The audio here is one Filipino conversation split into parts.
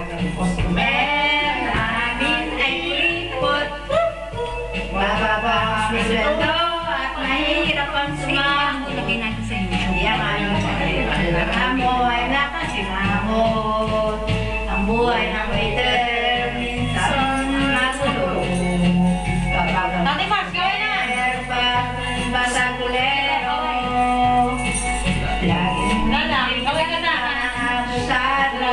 Bagang customer namin ay kuripot. Bababa ang sweldo at mahirap ang sumahod. Ilagay natin sa inyo. Yan ang amoy na kasinahod. Ang buhay ng waiter minsan magulo. Kapag ang Tati Mars, gawin na! basagulero, laging Gawin ka na! abusado.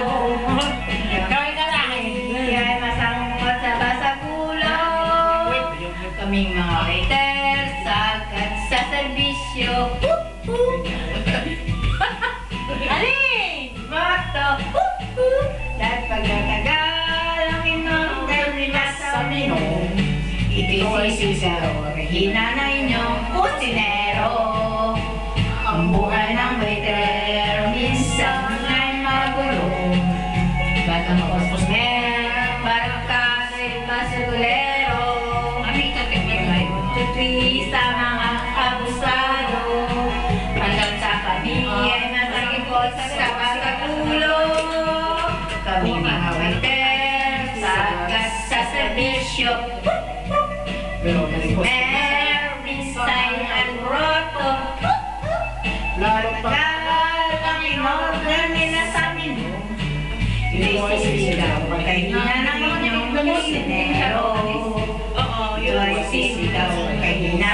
Gawin ka na! Hindi ay masangkot sa basagulo. Kaming mga waiter, sagad sa serbisyo. Ali! Moto, dahil pagkatagal ang inorder nila sa menu, ibisisigaw, hina na inyong kusinero. Ang buhay ng waiter, minsan ay magulo. Bagang customer, barkada, basagulero. Tutwi sa mga abusado. Hanggang sa kami ay masakipot sa basagulo. Kami mga waiter, sagas sa serbisyo. Merisay at roto. Pagkagal ang in-order nila sa menu, inisisigaw kay hina ng inyong kusinero. Inisisigaw kay hina